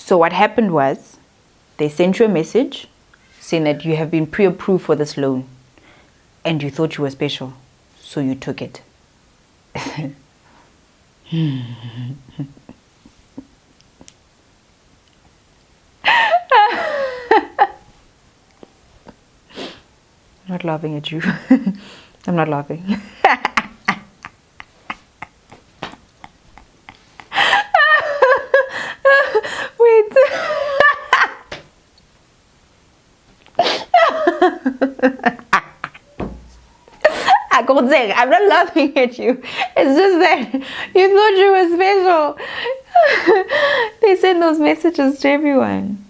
So what happened was they sent you a message saying that you have been pre-approved for this loan and you thought you were special, so you took it. I'm not laughing at you. I'm not laughing. Wait. I'm not laughing at you. It's just that you thought you were special. They send those messages to everyone.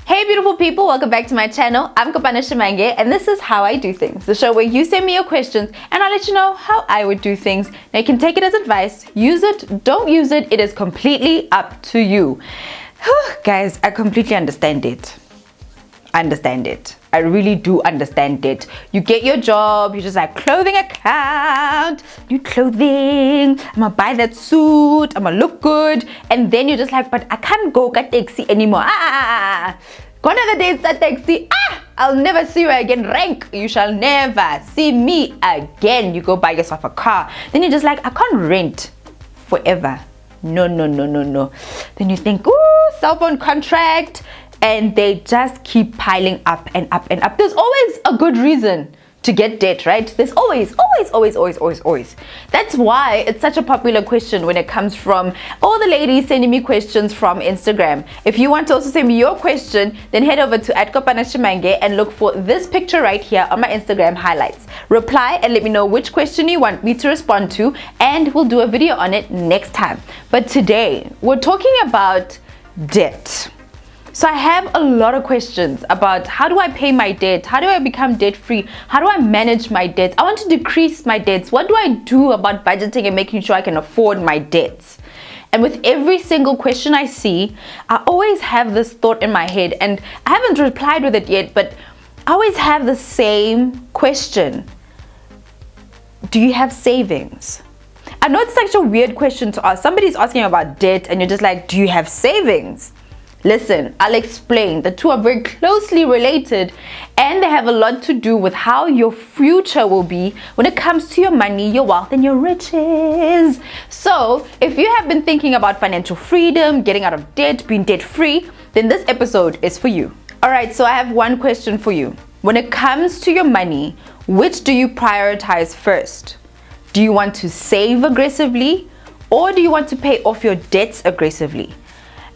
Hey beautiful people, welcome back to my channel. I'm Kopano Shimange and this is How I Do Things, the show where you send me your questions and I'll let you know how I would do things. Now you can take it as advice, use it, don't use it, it is completely up to you. Guys, I completely understand it. I really do understand it. You get your job, you just like clothing account, new clothing, I'm gonna buy that suit, I'm gonna look good, and then you're just like, but I can't go get taxi anymore. Gone are the days at taxi. I'll never see you again. Rank, you shall never see me again. You go buy yourself a car. Then you're just like, I can't rent forever. No. Then you think, ooh, cell phone contract. And they just keep piling up and up and up. There's always a good reason to get debt, right? There's always. That's why it's such a popular question when it comes from all the ladies sending me questions from Instagram. If you want to also send me your question, then head over to @Kopano Shimange and look for this picture right here on my Instagram highlights. Reply and let me know which question you want me to respond to, and we'll do a video on it next time. But today, we're talking about debt. So I have a lot of questions about how do I pay my debt? How do I become debt free? How do I manage my debts? I want to decrease my debts. What do I do about budgeting and making sure I can afford my debts? And with every single question I see, I always have this thought in my head, and I haven't replied with it yet, but I always have the same question. Do you have savings? I know it's such a weird question to ask. Somebody's asking about debt and you're just like, do you have savings? Listen, I'll explain. The two are very closely related and they have a lot to do with how your future will be when it comes to your money, your wealth, and your riches. So, if you have been thinking about financial freedom, getting out of debt, being debt free, then this episode is for you. Alright, so I have one question for you. When it comes to your money, which do you prioritize first? Do you want to save aggressively or do you want to pay off your debts aggressively?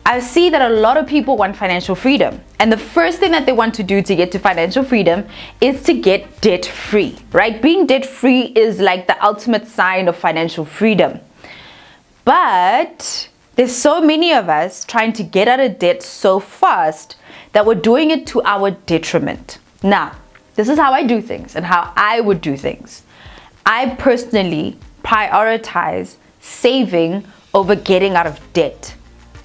I see that a lot of people want financial freedom, and the first thing that they want to do to get to financial freedom is to get debt free, right? Being debt free is like the ultimate sign of financial freedom. But there's so many of us trying to get out of debt so fast that we're doing it to our detriment. Now, this is how I do things and how I would do things. I personally prioritize saving over getting out of debt.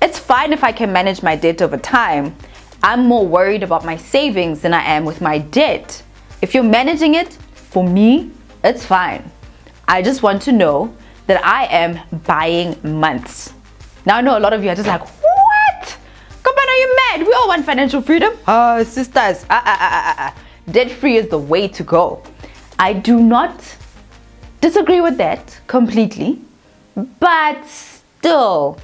It's fine if I can manage my debt over time. I'm more worried about my savings than I am with my debt. If you're managing it, for me, it's fine. I just want to know that I am buying months. Now I know a lot of you are just like, what? Kopano, are you mad? We all want financial freedom. Sisters, debt free is the way to go. I do not disagree with that completely, but still,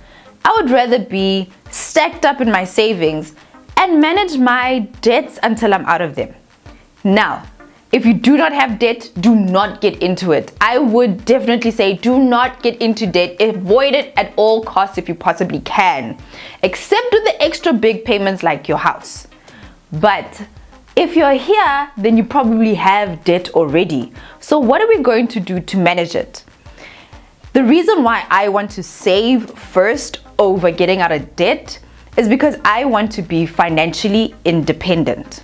I would rather be stacked up in my savings and manage my debts until I'm out of them. Now, if you do not have debt, do not get into it. I would definitely say do not get into debt. Avoid it at all costs if you possibly can, except with the extra big payments like your house. But if you're here, then you probably have debt already. So what are we going to do to manage it? The reason why I want to save first over getting out of debt is because I want to be financially independent.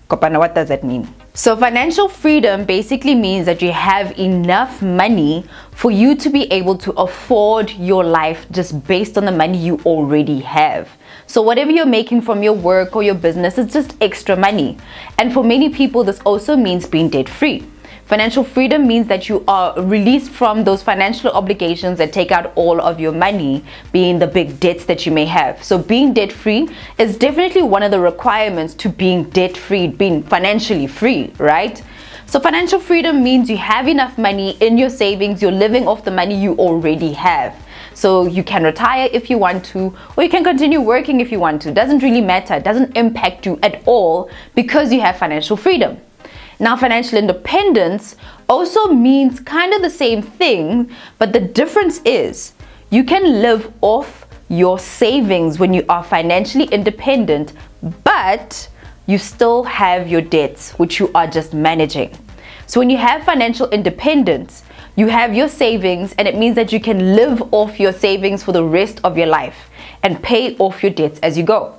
Kopano, what does that mean? So financial freedom basically means that you have enough money for you to be able to afford your life just based on the money you already have. So whatever you're making from your work or your business is just extra money. And for many people, this also means being debt free. Financial freedom means that you are released from those financial obligations that take out all of your money, being the big debts that you may have. So being debt free is definitely one of the requirements to being debt free, being financially free, right? So financial freedom means you have enough money in your savings, you're living off the money you already have. So you can retire if you want to, or you can continue working if you want to. It doesn't really matter. It doesn't impact you at all because you have financial freedom. Now, financial independence also means kind of the same thing, but the difference is you can live off your savings when you are financially independent, but you still have your debts, which you are just managing. So when you have financial independence, you have your savings, and it means that you can live off your savings for the rest of your life and pay off your debts as you go.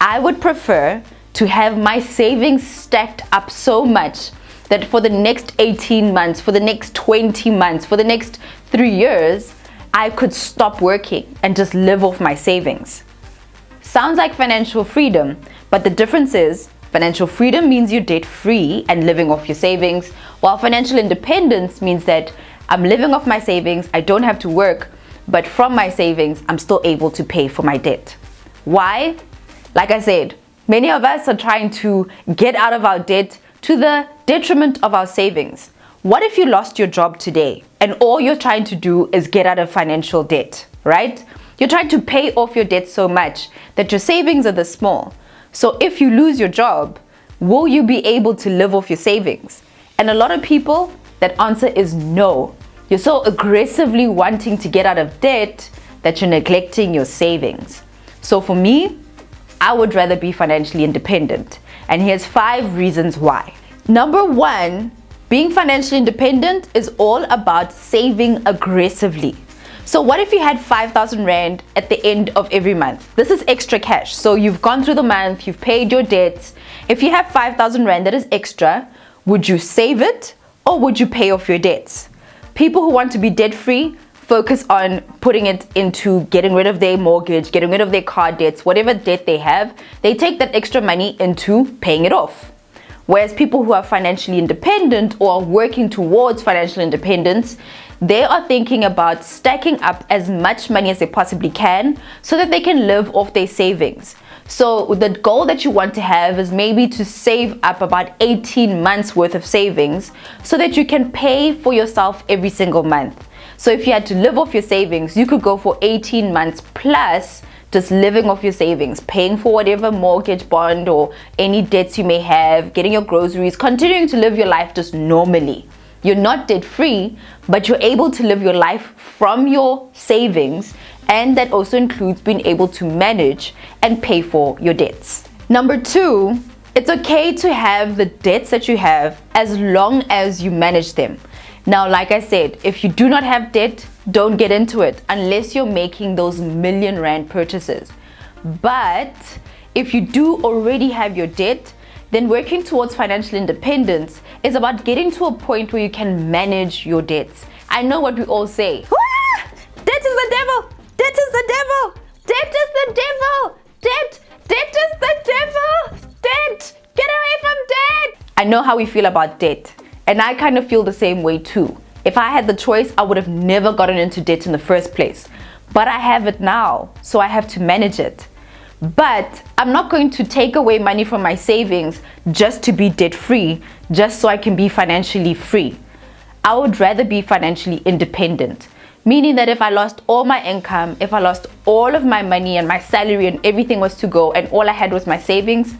I would prefer to have my savings stacked up so much that for the next 18 months, for the next 20 months, for the next 3 years, I could stop working and just live off my savings. Sounds like financial freedom, but the difference is financial freedom means you're debt free and living off your savings, while financial independence means that I'm living off my savings, I don't have to work, but from my savings, I'm still able to pay for my debt. Why? Like I said, many of us are trying to get out of our debt to the detriment of our savings. What if you lost your job today and all you're trying to do is get out of financial debt, right? You're trying to pay off your debt so much that your savings are this small. So if you lose your job, will you be able to live off your savings? And a lot of people, that answer is no. You're so aggressively wanting to get out of debt that you're neglecting your savings. So for me, I would rather be financially independent. And here's 5 reasons why. Number 1, being financially independent is all about saving aggressively. So what if you had 5,000 Rand at the end of every month? This is extra cash. So you've gone through the month, you've paid your debts. If you have 5,000 Rand that is extra, would you save it or would you pay off your debts? People who want to be debt free focus on putting it into getting rid of their mortgage, getting rid of their car debts, whatever debt they have, they take that extra money into paying it off. Whereas people who are financially independent or are working towards financial independence, they are thinking about stacking up as much money as they possibly can so that they can live off their savings. So the goal that you want to have is maybe to save up about 18 months worth of savings so that you can pay for yourself every single month. So if you had to live off your savings, you could go for 18 months plus just living off your savings, paying for whatever mortgage, bond, or any debts you may have, getting your groceries, continuing to live your life just normally. You're not debt free, but you're able to live your life from your savings, and that also includes being able to manage and pay for your debts. Number 2, it's okay to have the debts that you have as long as you manage them. Now, like I said, if you do not have debt, don't get into it unless you're making those million Rand purchases. But if you do already have your debt, then working towards financial independence is about getting to a point where you can manage your debts. I know what we all say. Debt is the devil! Debt is the devil! Debt is the devil! Debt is the devil! Debt! Get away from debt! I know how we feel about debt. And I kind of feel the same way too. If I had the choice, I would have never gotten into debt in the first place. But I have it now, so I have to manage it. But I'm not going to take away money from my savings just to be debt free, just so I can be financially free. I would rather be financially independent. Meaning that if I lost all my income, if I lost all of my money and my salary and everything was to go and all I had was my savings,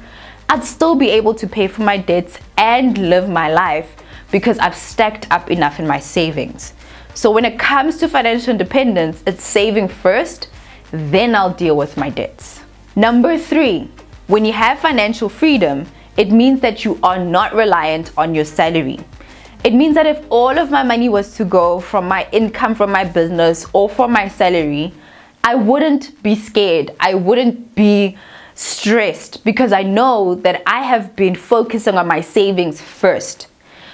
I'd still be able to pay for my debts and live my life because I've stacked up enough in my savings. So when it comes to financial independence, it's saving first, then I'll deal with my debts. Number 3, when you have financial freedom, it means that you are not reliant on your salary. It means that if all of my money was to go from my income from my business or from my salary, I wouldn't be scared. I wouldn't be stressed because I know that I have been focusing on my savings first.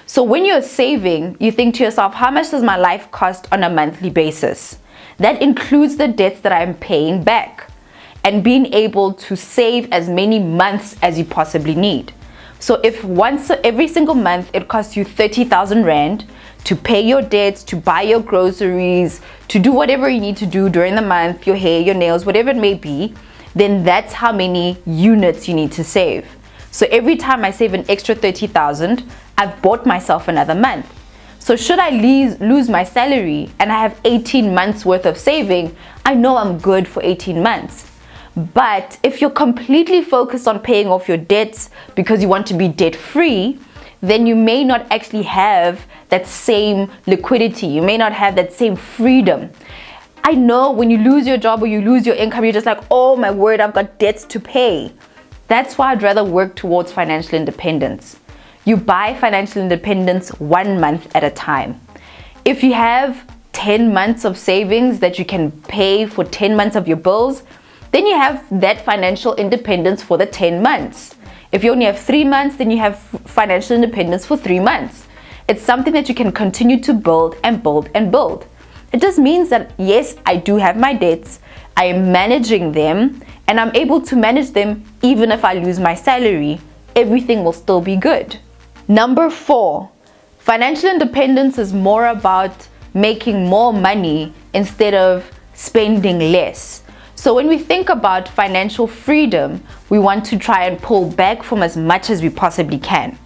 So when you're saving, you think to yourself, how much does my life cost on a monthly basis? That includes the debts that I'm paying back, and being able to save as many months as you possibly need. So if every single month it costs you 30,000 Rand to pay your debts, to buy your groceries, to do whatever you need to do during the month, your hair, your nails, whatever it may be, then that's how many units you need to save. So every time I save an extra 30,000, I've bought myself another month. So should I lose my salary and I have 18 months worth of saving, I know I'm good for 18 months. But if you're completely focused on paying off your debts because you want to be debt free, then you may not actually have that same liquidity. You may not have that same freedom. I know when you lose your job or you lose your income, you're just like, oh my word, I've got debts to pay. That's why I'd rather work towards financial independence. You buy financial independence 1 month at a time. If you have 10 months of savings that you can pay for 10 months of your bills, then you have that financial independence for the 10 months. If you only have 3 months, then you have financial independence for 3 months. It's something that you can continue to build and build and build. It just means that yes, I do have my debts, I am managing them, and I'm able to manage them even if I lose my salary. Everything will still be good. Number 4, financial independence is more about making more money instead of spending less. So when we think about financial freedom, we want to try and pull back from as much as we possibly can.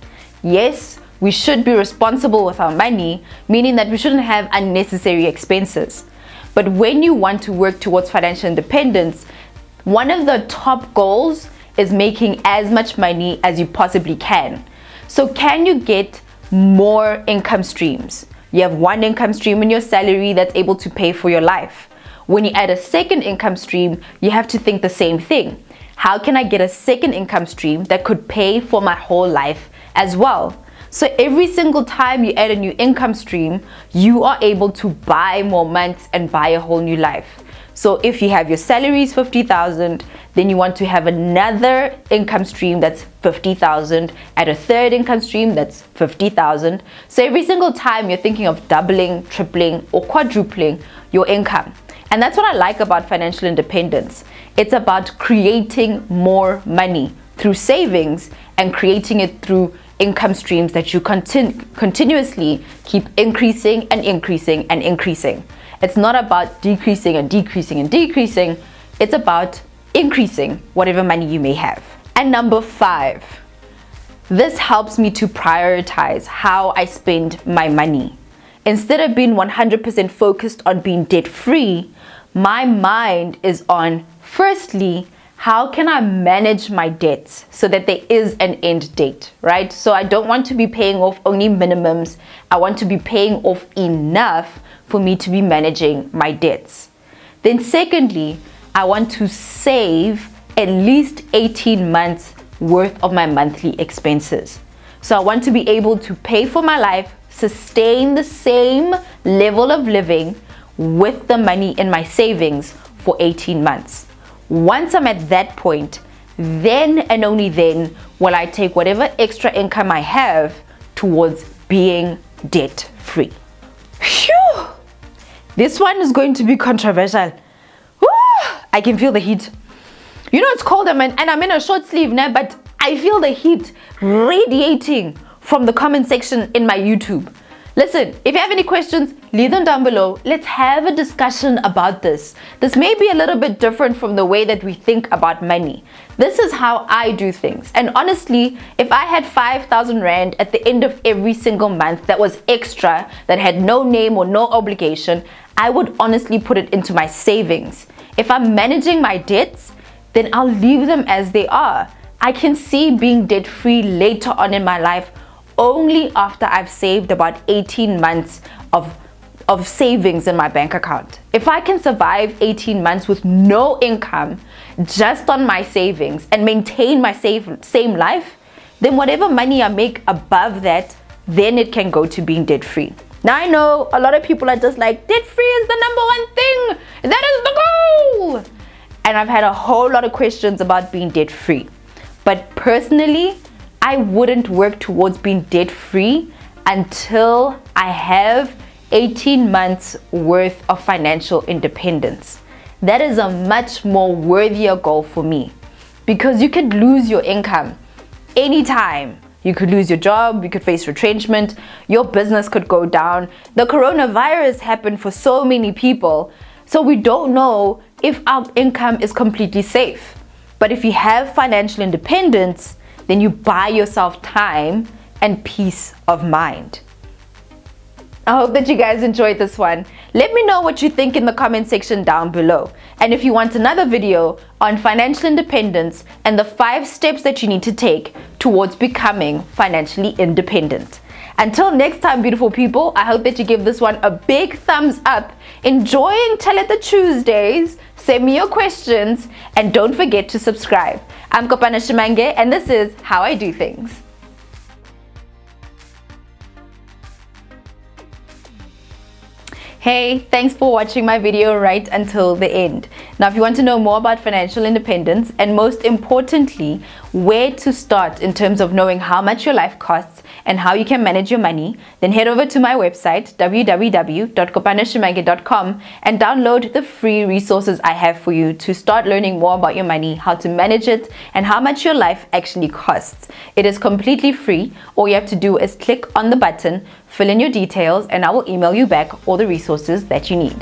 Yes, we should be responsible with our money, meaning that we shouldn't have unnecessary expenses. But when you want to work towards financial independence, one of the top goals is making as much money as you possibly can. So can you get more income streams? You have one income stream in your salary that's able to pay for your life. When you add a second income stream, you have to think the same thing. How can I get a second income stream that could pay for my whole life as well? So every single time you add a new income stream, you are able to buy more months and buy a whole new life. So if you have your salary is 50,000, then you want to have another income stream that's 50,000, add a third income stream that's 50,000. So every single time you're thinking of doubling, tripling, or quadrupling your income. And that's what I like about financial independence. It's about creating more money through savings and creating it through income streams that you continuously keep increasing and increasing and increasing. It's not about decreasing and decreasing and decreasing. It's about increasing whatever money you may have. And number 5, this helps me to prioritize how I spend my money. Instead of being 100% focused on being debt free, my mind is on, firstly, how can I manage my debts so that there is an end date, right? So I don't want to be paying off only minimums. I want to be paying off enough for me to be managing my debts. Then secondly, I want to save at least 18 months worth of my monthly expenses. So I want to be able to pay for my life, sustain the same level of living with the money in my savings for 18 months. Once I'm at that point, then and only then will I take whatever extra income I have towards being debt free. Phew! This one is going to be controversial. Woo! I can feel the heat. You know it's cold and I'm in a short sleeve now, but I feel the heat radiating from the comment section in my YouTube. Listen, if you have any questions, leave them down below. Let's have a discussion about this. This may be a little bit different from the way that we think about money. This is how I do things. And honestly, if I had 5,000 Rand at the end of every single month that was extra, that had no name or no obligation, I would honestly put it into my savings. If I'm managing my debts, then I'll leave them as they are. I can see being debt free later on in my life only after I've saved about 18 months of savings in my bank account. If I can survive 18 months with no income, just on my savings, and maintain my same life, then whatever money I make above that, then it can go to being debt free. Now I know a lot of people are just like, debt free is the number one thing. That is the goal. and I've had a whole lot of questions about being debt free. But personally, I wouldn't work towards being debt free until I have 18 months worth of financial independence. That is a much more worthier goal for me, because you could lose your income anytime. You could lose your job, you could face retrenchment, your business could go down. The coronavirus happened for so many people, so we don't know if our income is completely safe. But if you have financial independence, then you buy yourself time and peace of mind. I hope that you guys enjoyed this one. Let me know what you think in the comment section down below. And if you want another video on financial independence and the 5 steps that you need to take towards becoming financially independent. Until next time, beautiful people, I hope that you give this one a big thumbs up. Enjoying Chelete Tuesdays. Send me your questions and don't forget to subscribe. I'm Kopano Shimange and this is How I Do Things. Hey, thanks for watching my video right until the end. Now, if you want to know more about financial independence and most importantly, where to start in terms of knowing how much your life costs and how you can manage your money, then head over to my website, www.kopanoShimange.com, and download the free resources I have for you to start learning more about your money, how to manage it, and how much your life actually costs. It is completely free. All you have to do is click on the button, fill in your details, and I will email you back all the resources that you need.